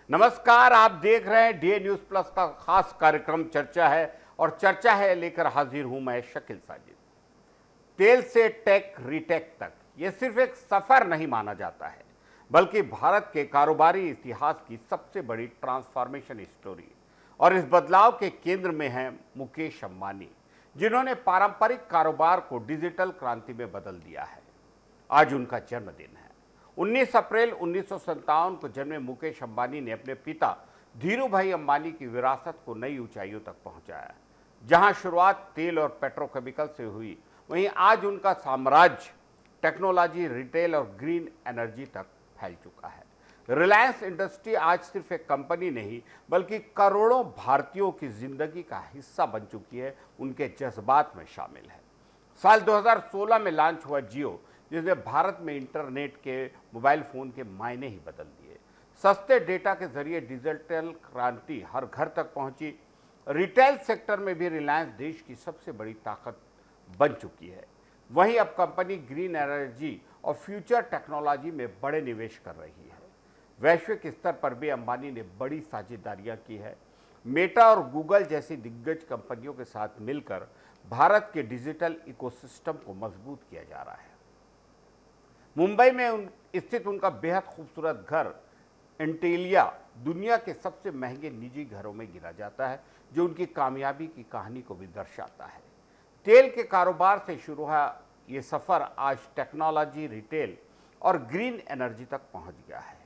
नमस्कार, आप देख रहे हैं डीए न्यूज प्लस का खास कार्यक्रम चर्चा है और चर्चा है लेकर हाजिर हूं मैं शकील साजिद। तेल से टेक रिटेक तक यह सिर्फ एक सफर नहीं माना जाता है, बल्कि भारत के कारोबारी इतिहास की सबसे बड़ी ट्रांसफॉर्मेशन स्टोरी। और इस बदलाव के केंद्र में हैं मुकेश अंबानी, जिन्होंने पारंपरिक कारोबार को डिजिटल क्रांति में बदल दिया है। आज उनका जन्मदिन है। 19 अप्रैल 1957 को जन्मे मुकेश अंबानी ने अपने पिता धीरू भाई अंबानी की विरासत को नई ऊंचाइयों तक पहुंचाया। जहां शुरुआत तेल और पेट्रोकेमिकल से हुई, वहीं आज उनका साम्राज्य टेक्नोलॉजी, रिटेल और ग्रीन एनर्जी तक फैल चुका है। रिलायंस इंडस्ट्री आज सिर्फ एक कंपनी नहीं, बल्कि करोड़ों भारतीयों की जिंदगी का हिस्सा बन चुकी है, उनके जज्बात में शामिल है। साल 2016 में लॉन्च हुआ जियो, जिसने भारत में इंटरनेट के, मोबाइल फ़ोन के मायने ही बदल दिए। सस्ते डेटा के जरिए डिजिटल क्रांति हर घर तक पहुंची। रिटेल सेक्टर में भी रिलायंस देश की सबसे बड़ी ताकत बन चुकी है। वहीं अब कंपनी ग्रीन एनर्जी और फ्यूचर टेक्नोलॉजी में बड़े निवेश कर रही है। वैश्विक स्तर पर भी अंबानी ने बड़ी साझेदारियां की है। मेटा और गूगल जैसी दिग्गज कंपनियों के साथ मिलकर भारत के डिजिटल इकोसिस्टम को मजबूत किया जा रहा है। मुंबई में स्थित उनका बेहद खूबसूरत घर एंटेलिया दुनिया के सबसे महंगे निजी घरों में गिना जाता है, जो उनकी कामयाबी की कहानी को भी दर्शाता है। तेल के कारोबार से शुरू हुआ ये सफ़र आज टेक्नोलॉजी, रिटेल और ग्रीन एनर्जी तक पहुंच गया है।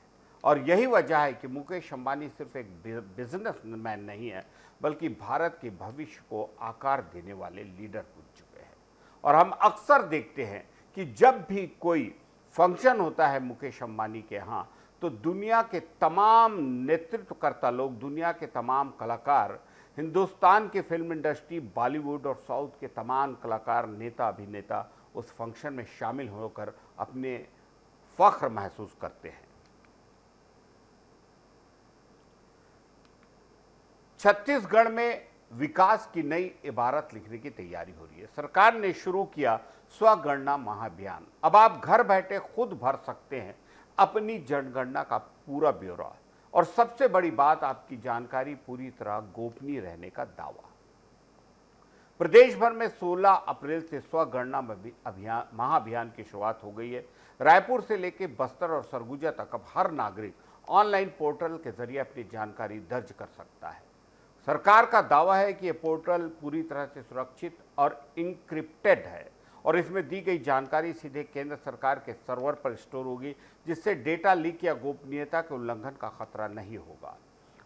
और यही वजह है कि मुकेश अंबानी सिर्फ एक बिजनेसमैन नहीं है, बल्कि भारत के भविष्य को आकार देने वाले लीडर बन चुके हैं। और हम अक्सर देखते हैं कि जब भी कोई फंक्शन होता है मुकेश अंबानी के यहाँ, तो दुनिया के तमाम नेतृत्वकर्ता लोग, दुनिया के तमाम कलाकार, हिंदुस्तान की फिल्म इंडस्ट्री, बॉलीवुड और साउथ के तमाम कलाकार, नेता, अभिनेता उस फंक्शन में शामिल होकर अपने फख्र महसूस करते हैं। छत्तीसगढ़ में विकास की नई इबारत लिखने की तैयारी हो रही है। सरकार ने शुरू किया स्वगणना महाअभियान। अब आप घर बैठे खुद भर सकते हैं अपनी जनगणना का पूरा ब्यौरा, और सबसे बड़ी बात, आपकी जानकारी पूरी तरह गोपनीय रहने का दावा। प्रदेश भर में 16 अप्रैल से स्वगणना महाअभियान की शुरुआत हो गई है। रायपुर से लेकर बस्तर और सरगुजा तक अब हर नागरिक ऑनलाइन पोर्टल के जरिए अपनी जानकारी दर्ज कर सकता है। सरकार का दावा है कि यह पोर्टल पूरी तरह से सुरक्षित और इंक्रिप्टेड है, और इसमें दी गई जानकारी सीधे केंद्र सरकार के सर्वर पर स्टोर होगी, जिससे डेटा लीक या गोपनीयता के उल्लंघन का खतरा नहीं होगा।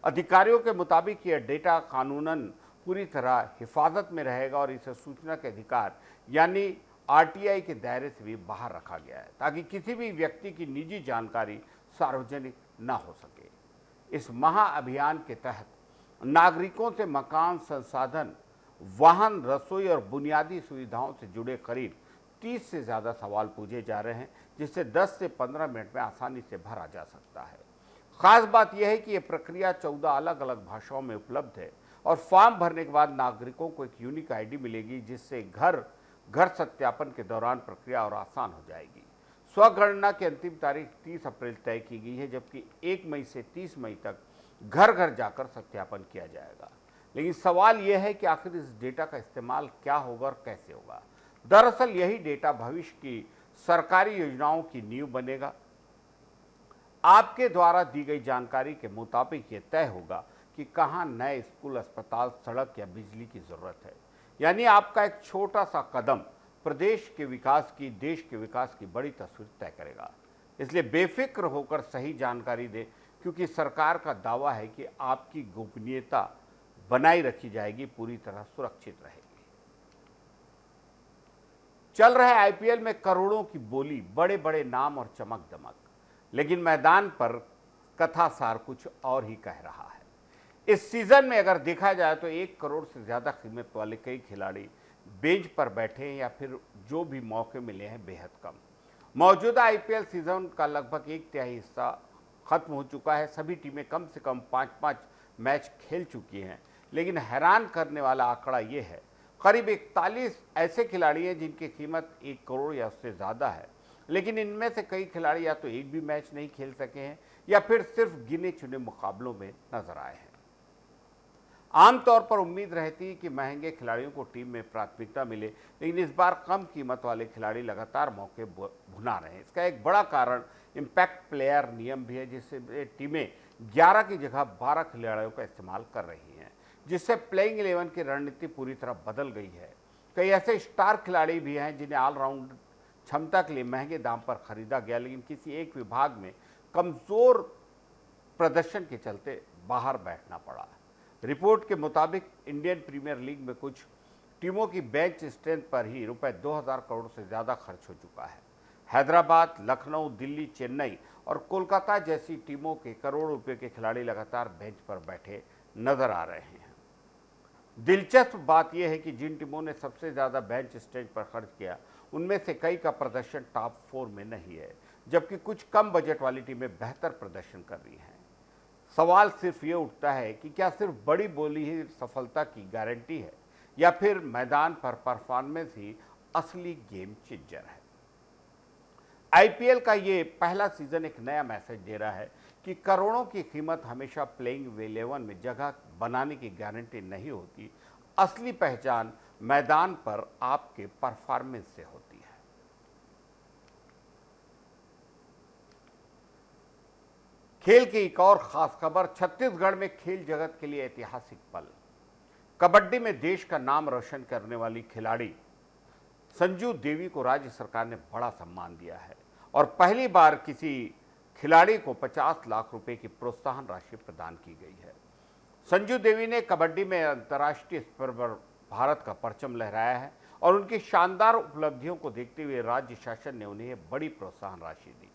अधिकारियों के मुताबिक यह डेटा कानूनन पूरी तरह हिफाजत में रहेगा और इसे सूचना के अधिकार यानी आरटीआई के दायरे से भी बाहर रखा गया है, ताकि किसी भी व्यक्ति की निजी जानकारी सार्वजनिक न हो सके। इस महाअभियान के तहत नागरिकों से मकान, संसाधन, वाहन, रसोई और बुनियादी सुविधाओं से जुड़े करीब 30 से ज़्यादा सवाल पूछे जा रहे हैं, जिससे 10 से 15 मिनट में आसानी से भरा जा सकता है। खास बात यह है कि यह प्रक्रिया 14 अलग अलग भाषाओं में उपलब्ध है, और फॉर्म भरने के बाद नागरिकों को एक यूनिक आईडी मिलेगी, जिससे घर सत्यापन के दौरान प्रक्रिया और आसान हो जाएगी। स्वगणना की अंतिम तारीख 30 अप्रैल तय की गई है, जबकि 1 मई से 30 मई तक घर घर जाकर सत्यापन किया जाएगा। लेकिन सवाल यह है कि आखिर इस डेटा का इस्तेमाल क्या होगा और कैसे होगा। दरअसल यही डेटा भविष्य की सरकारी योजनाओं की नींव बनेगा। आपके द्वारा दी गई जानकारी के मुताबिक ये तय होगा कि कहाँ नए स्कूल, अस्पताल, सड़क या बिजली की जरूरत है। यानी आपका एक छोटा सा कदम प्रदेश के विकास की, देश के विकास की बड़ी तस्वीर तय करेगा। इसलिए बेफिक्र होकर सही जानकारी दें, क्योंकि सरकार का दावा है कि आपकी गोपनीयता बनाई रखी जाएगी, पूरी तरह सुरक्षित रहेगी। चल रहे आईपीएल में करोड़ों की बोली, बड़े बड़े नाम और चमक दमक, लेकिन मैदान पर कथासार कुछ और ही कह रहा है। इस सीजन में अगर देखा जाए तो 1 करोड़ से ज्यादा कीमत वाले कई खिलाड़ी बेंच पर बैठे हैं, या फिर जो भी मौके मिले हैं बेहद कम। मौजूदा आईपीएल सीजन का लगभग 1/3 हिस्सा खत्म हो चुका है। सभी टीमें कम से कम 5-5 मैच खेल चुकी हैं, लेकिन हैरान करने वाला आंकड़ा ये है, करीब 41 ऐसे खिलाड़ी हैं जिनकी कीमत 1 करोड़ या उससे ज़्यादा है, लेकिन इनमें से कई खिलाड़ी या तो एक भी मैच नहीं खेल सके हैं, या फिर सिर्फ गिने चुने मुकाबलों में नजर आए हैं। आमतौर पर उम्मीद रहती है कि महंगे खिलाड़ियों को टीम में प्राथमिकता मिले, लेकिन इस बार कम कीमत वाले खिलाड़ी लगातार मौके भुना रहे हैं। इसका एक बड़ा कारण इम्पैक्ट प्लेयर नियम भी है, जिससे टीमें 11 की जगह 12 खिलाड़ियों का इस्तेमाल कर रही हैं, जिससे प्लेइंग 11 की रणनीति पूरी तरह बदल गई है। कई ऐसे स्टार खिलाड़ी भी हैं जिन्हें ऑलराउंड क्षमता के लिए महंगे दाम पर खरीदा गया, लेकिन किसी एक विभाग में कमजोर प्रदर्शन के चलते बाहर बैठना पड़ा। रिपोर्ट के मुताबिक इंडियन प्रीमियर लीग में कुछ टीमों की बेंच स्ट्रेंथ पर ही रुपए 2000 करोड़ से ज़्यादा खर्च हो चुका है। हैदराबाद, लखनऊ, दिल्ली, चेन्नई और कोलकाता जैसी टीमों के करोड़ों रुपए के खिलाड़ी लगातार बेंच पर बैठे नजर आ रहे हैं। दिलचस्प बात यह है कि जिन टीमों ने सबसे ज़्यादा बेंच स्ट्रेंथ पर खर्च किया, उनमें से कई का प्रदर्शन टॉप 4 में नहीं है, जबकि कुछ कम बजट वाली टीमें बेहतर प्रदर्शन कर रही हैं। सवाल सिर्फ ये उठता है कि क्या सिर्फ बड़ी बोली ही सफलता की गारंटी है, या फिर मैदान पर परफॉर्मेंस ही असली गेम चेंजर है। आईपीएल का ये पहला सीजन एक नया मैसेज दे रहा है कि करोड़ों की कीमत हमेशा प्लेइंग 11 में जगह बनाने की गारंटी नहीं होती। असली पहचान मैदान पर आपके परफॉर्मेंस से होती है। खेल की एक और खास खबर, छत्तीसगढ़ में खेल जगत के लिए ऐतिहासिक पल। कबड्डी में देश का नाम रोशन करने वाली खिलाड़ी संजू देवी को राज्य सरकार ने बड़ा सम्मान दिया है और पहली बार किसी खिलाड़ी को 50 लाख रुपए की प्रोत्साहन राशि प्रदान की गई है। संजू देवी ने कबड्डी में अंतर्राष्ट्रीय स्तर पर भारत का परचम लहराया है और उनकी शानदार उपलब्धियों को देखते हुए राज्य शासन ने उन्हें बड़ी प्रोत्साहन राशि दी।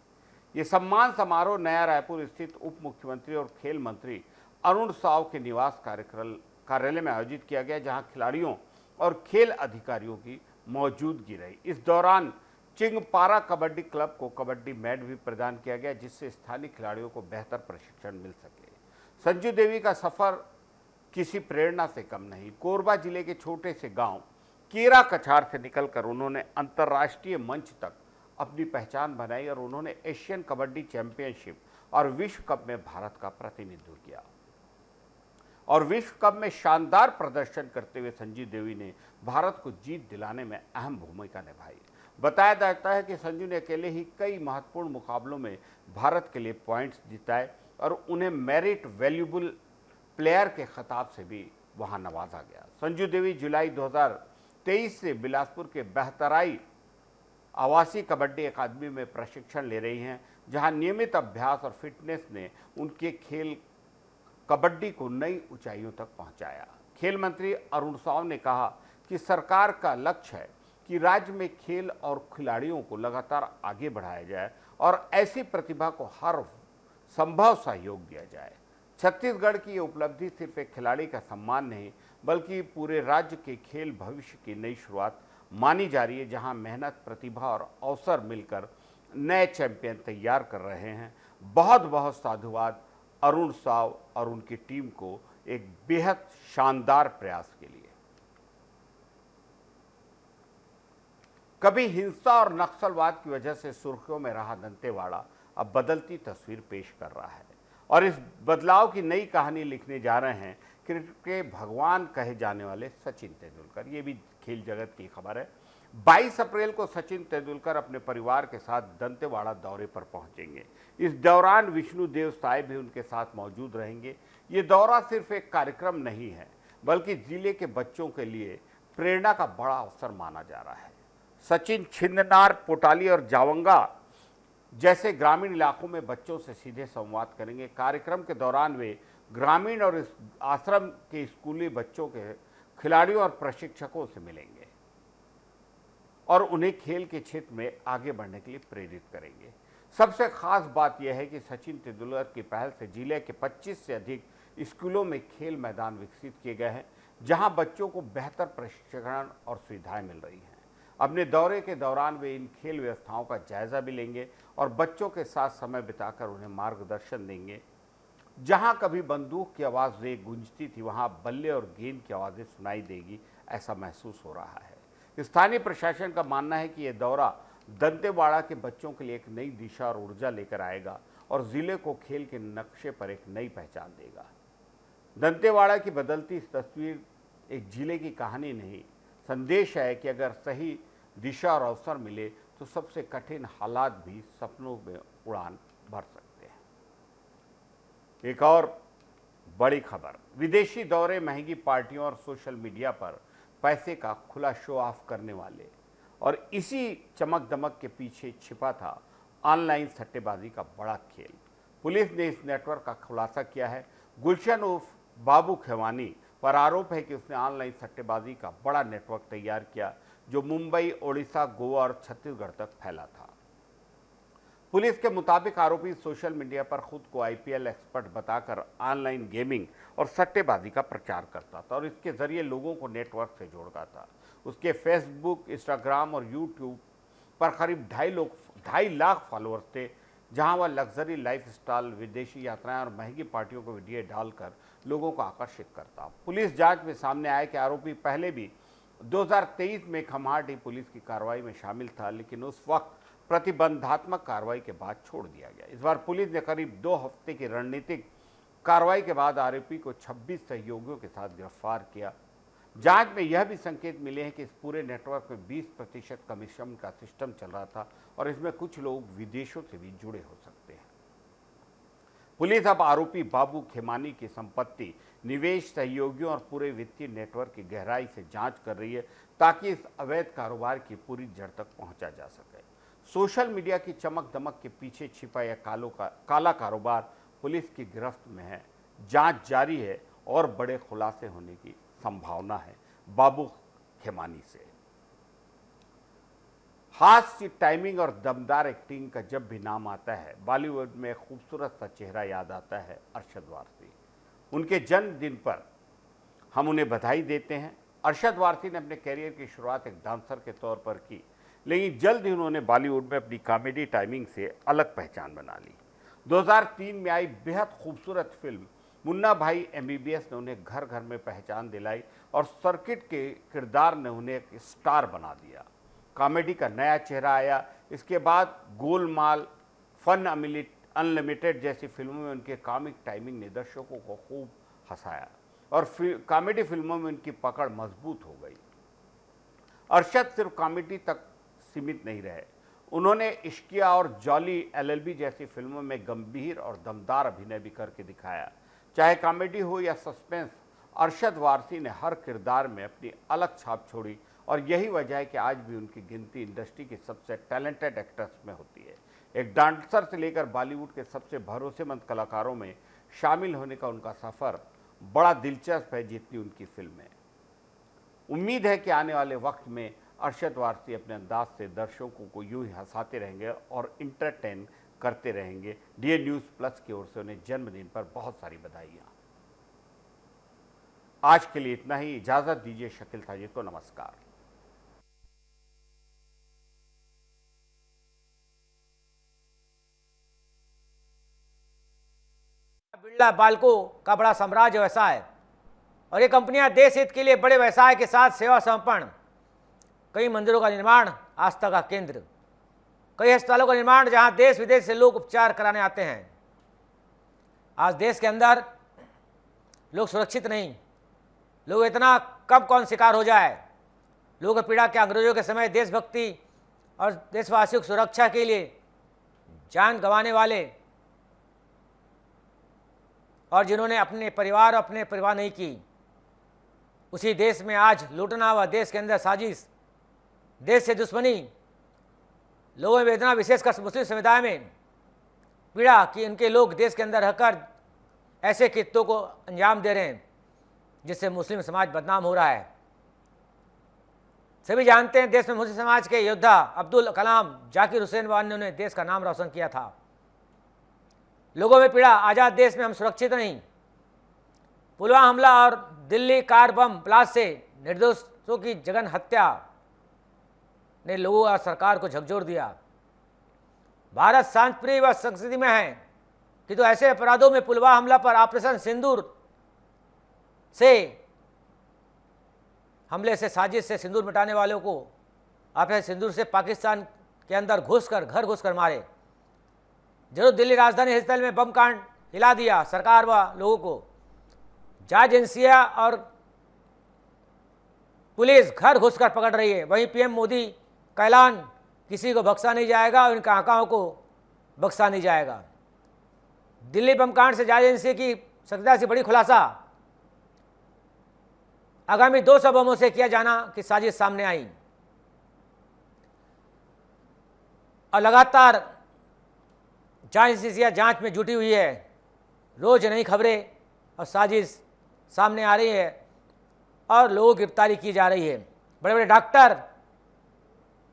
ये सम्मान समारोह नया रायपुर स्थित उप मुख्यमंत्री और खेल मंत्री अरुण साव के निवास कार्यालय में आयोजित किया गया, जहां खिलाड़ियों और खेल अधिकारियों की मौजूदगी रही। इस दौरान चिंगपारा कबड्डी क्लब को कबड्डी मैट भी प्रदान किया गया, जिससे स्थानीय खिलाड़ियों को बेहतर प्रशिक्षण मिल सके। संजू देवी का सफर किसी प्रेरणा से कम नहीं। कोरबा जिले के छोटे से गांव केरा कछार से निकलकर उन्होंने अंतर्राष्ट्रीय मंच तक अपनी पहचान बनाई और उन्होंने एशियन कबड्डी चैंपियनशिप और विश्व कप में भारत का प्रतिनिधित्व किया और विश्व कप में शानदार प्रदर्शन करते हुए संजू देवी ने भारत को जीत दिलाने में अहम भूमिका निभाई। बताया जाता है कि संजू ने अकेले ही कई महत्वपूर्ण मुकाबलों में भारत के लिए पॉइंट्स जिताए और उन्हें मेरिट वैल्यूबल प्लेयर के खिताब से भी वहां नवाजा गया। संजू देवी जुलाई 2023 से बिलासपुर के बहतराई आवासीय कबड्डी अकादमी में प्रशिक्षण ले रही हैं, जहां नियमित अभ्यास और फिटनेस ने उनके खेल कबड्डी को नई ऊंचाइयों तक पहुंचाया। खेल मंत्री अरुण साव ने कहा कि सरकार का लक्ष्य है कि राज्य में खेल और खिलाड़ियों को लगातार आगे बढ़ाया जाए और ऐसी प्रतिभा को हर संभव सहयोग दिया जाए। छत्तीसगढ़ की ये उपलब्धि सिर्फ एक खिलाड़ी का सम्मान नहीं, बल्कि पूरे राज्य के खेल भविष्य की नई शुरुआत मानी जा रही है, जहां मेहनत, प्रतिभा और अवसर मिलकर नए चैंपियन तैयार कर रहे हैं। बहुत बहुत साधुवाद अरुण साव और उनकी टीम को एक बेहद शानदार प्रयास के लिए। कभी हिंसा और नक्सलवाद की वजह से सुर्खियों में रहा दंतेवाड़ा अब बदलती तस्वीर पेश कर रहा है और इस बदलाव की नई कहानी लिखने जा रहे हैं क्रिकेट के भगवान कहे जाने वाले सचिन तेंदुलकर। ये भी खेल जगत की खबर है। 22 अप्रैल को सचिन तेंदुलकर अपने परिवार के साथ दंतेवाड़ा दौरे पर पहुंचेंगे। इस दौरान विष्णुदेव साय भी उनके साथ मौजूद रहेंगे। ये दौरा सिर्फ एक कार्यक्रम नहीं है, बल्कि जिले के बच्चों के लिए प्रेरणा का बड़ा अवसर माना जा रहा है। सचिन छिंदनार, पोटाली और जावंगा जैसे ग्रामीण इलाकों में बच्चों से सीधे संवाद करेंगे। कार्यक्रम के दौरान वे ग्रामीण और इस आश्रम के स्कूली बच्चों के खिलाड़ियों और प्रशिक्षकों से मिलेंगे और उन्हें खेल के क्षेत्र में आगे बढ़ने के लिए प्रेरित करेंगे। सबसे खास बात यह है कि सचिन तेंदुलकर की पहल से जिले के 25 से अधिक स्कूलों में खेल मैदान विकसित किए गए हैं, जहां बच्चों को बेहतर प्रशिक्षण और सुविधाएं मिल रही हैं। अपने दौरे के दौरान वे इन खेल व्यवस्थाओं का जायजा भी लेंगे और बच्चों के साथ समय बिताकर उन्हें मार्गदर्शन देंगे। जहां कभी बंदूक की आवाज़ गूंजती थी, वहां बल्ले और गेंद की आवाज़ें सुनाई देगी, ऐसा महसूस हो रहा है। स्थानीय प्रशासन का मानना है कि यह दौरा दंतेवाड़ा के बच्चों के लिए एक नई दिशा और ऊर्जा लेकर आएगा और जिले को खेल के नक्शे पर एक नई पहचान देगा। दंतेवाड़ा की बदलती इस तस्वीर एक जिले की कहानी नहीं, संदेश है कि अगर सही दिशा और अवसर मिले तो सबसे कठिन हालात भी सपनों में उड़ान भर सकते हैं। एक और बड़ी खबर, विदेशी दौरे, महंगी पार्टियों और सोशल मीडिया पर पैसे का खुला शो ऑफ करने वाले और इसी चमक दमक के पीछे छिपा था ऑनलाइन सट्टेबाजी का बड़ा खेल। पुलिस ने इस नेटवर्क का खुलासा किया है। गुलशन उर्फ बाबू खेवानी पर आरोप है कि उसने ऑनलाइन सट्टेबाजी का बड़ा नेटवर्क तैयार किया जो मुंबई, ओडिशा, गोवा और छत्तीसगढ़ तक फैला था। पुलिस के मुताबिक आरोपी सोशल मीडिया पर खुद को आईपीएल एक्सपर्ट बताकर ऑनलाइन गेमिंग और सट्टेबाजी का प्रचार करता था और इसके जरिए लोगों को नेटवर्क से जोड़ता था। उसके फेसबुक, इंस्टाग्राम और यूट्यूब पर करीब 2.5 लाख फॉलोअर्स थे, जहां वह लग्जरी लाइफस्टाइल, विदेशी यात्राएं और महंगी पार्टियों को वीडियो डालकर लोगों को आकर्षित करता। पुलिस जांच में सामने आया कि आरोपी पहले भी 2023 में खम्हाटी पुलिस की कार्रवाई में शामिल था, लेकिन उस वक्त प्रतिबंधात्मक कार्रवाई के बाद छोड़ दिया गया। इस बार पुलिस ने करीब 2 हफ्ते की रणनीतिक कार्रवाई के बाद आरोपी को 26 सहयोगियों के साथ गिरफ्तार किया। जांच में यह भी संकेत मिले हैं कि इस पूरे नेटवर्क में 20% कमीशन का सिस्टम चल रहा था और इसमें कुछ लोग विदेशों से भी जुड़े हो सकते हैं। पुलिस अब आरोपी बाबू खेमानी की संपत्ति, निवेश, सहयोगियों और पूरे वित्तीय नेटवर्क की गहराई से जांच कर रही है ताकि इस अवैध कारोबार की पूरी जड़ तक पहुंचा जा सके। सोशल मीडिया की चमक दमक के पीछे छिपा यह काला कारोबार पुलिस की गिरफ्त में है। जांच जारी है और बड़े खुलासे होने की संभावना है। बाबू खेमानी से हास्य, टाइमिंग और दमदार एक्टिंग का जब भी नाम आता है, बॉलीवुड में खूबसूरत सा चेहरा याद आता है अरशद वारसी। उनके जन्मदिन पर हम उन्हें बधाई देते हैं। अरशद वारसी ने अपने कैरियर की शुरुआत एक डांसर के तौर पर की, लेकिन जल्द ही उन्होंने बॉलीवुड में अपनी कॉमेडी टाइमिंग से अलग पहचान बना ली। 2003 में आई बेहद खूबसूरत फिल्म मुन्ना भाई एमबीबीएस ने उन्हें घर घर में पहचान दिलाई और सर्किट के किरदार ने उन्हें एक स्टार बना दिया। कॉमेडी का नया चेहरा आया। इसके बाद गोलमाल, फन अनलिमिटेड जैसी फिल्मों में उनके कॉमिक टाइमिंग ने दर्शकों को खूब हंसाया और कॉमेडी फिल्मों में उनकी पकड़ मजबूत हो गई। अरशद सिर्फ कॉमेडी तक सीमित नहीं रहे, उन्होंने इश्किया और जॉली एलएलबी जैसी फिल्मों में गंभीर और दमदार अभिनय भी करके दिखाया। चाहे कॉमेडी हो या सस्पेंस, अरशद वारसी ने हर किरदार में अपनी अलग छाप छोड़ी और यही वजह है कि आज भी उनकी गिनती इंडस्ट्री के सबसे टैलेंटेड एक्टर्स में होती है। एक डांसर से लेकर बॉलीवुड के सबसे भरोसेमंद कलाकारों में शामिल होने का उनका सफ़र बड़ा दिलचस्प है जितनी उनकी फिल्में। उम्मीद है कि आने वाले वक्त में अरशद वारसी अपने अंदाज से दर्शकों को यूं ही हंसाते रहेंगे और इंटरटेन करते रहेंगे। डीए न्यूज़ प्लस की ओर से उन्हें जन्मदिन पर बहुत सारी बधाइयाँ। आज के लिए इतना ही, इजाज़त दीजिए शकील साजिद को। नमस्कार। बिरला बाल्को का बड़ा साम्राज्य व्यवसाय और ये कंपनियां देश हित के लिए बड़े व्यवसाय के साथ सेवा समर्पण, कई मंदिरों का निर्माण, आस्था का केंद्र, कई अस्पतालों का निर्माण जहां देश विदेश से लोग उपचार कराने आते हैं। आज देश के अंदर लोग सुरक्षित नहीं, लोग इतना कब कौन शिकार हो जाए। लोग पीड़ा के अंग्रेजों के समय देशभक्ति और देशवासियों की सुरक्षा के लिए जान गंवाने वाले और जिन्होंने अपने परिवार नहीं की, उसी देश में आज लूटना व देश के अंदर साजिश, देश से दुश्मनी, लोगों में वेदना, विशेषकर मुस्लिम समुदाय में पीड़ा कि इनके लोग देश के अंदर रहकर ऐसे कृत्यों को अंजाम दे रहे हैं जिससे मुस्लिम समाज बदनाम हो रहा है। सभी जानते हैं देश में मुस्लिम समाज के योद्धा अब्दुल कलाम, जाकिर हुसैन वान ने देश का नाम रोशन किया था। लोगों में पीड़ा, आज़ाद देश में हम सुरक्षित नहीं। पुलवामा हमला और दिल्ली कार बम ब्लास्ट से निर्दोषों की जघन्य हत्या ने लोगों और सरकार को झकझोर दिया। भारत शांतिप्रिय व संस्कृति में है कि तो ऐसे अपराधों में पुलवामा हमला पर ऑपरेशन सिंदूर से हमले से साजिश से सिंदूर मिटाने वालों को ऑपरेशन सिंदूर से पाकिस्तान के अंदर घर घुसकर मारे। जरूर दिल्ली राजधानी हिलस्थल में बम कांड हिला दिया सरकार व लोगों को। जांच एजेंसियां और पुलिस घर घुसकर पकड़ रही है। वहीं पीएम मोदी का ऐलान, किसी को बख्शा नहीं जाएगा और इनके आकाओं को बख्शा नहीं जाएगा। दिल्ली बम कांड से जांच एजेंसी की सक्रियता से बड़ी खुलासा, आगामी 200 बमों से किया जाना की साजिश सामने आई और लगातार जांच एजेंसियां जांच में जुटी हुई है। रोज नई खबरें और साजिश सामने आ रही है और लोगों की गिरफ्तारी की जा रही है। बड़े बड़े डॉक्टर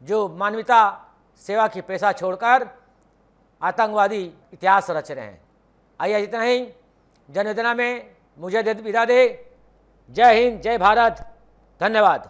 जो मानवता सेवा की पेशा छोड़कर आतंकवादी इतिहास रच रहे हैं। आइए इतना ही, जनवेदना में मुझे विदा दे। जय हिंद, जय भारत, धन्यवाद।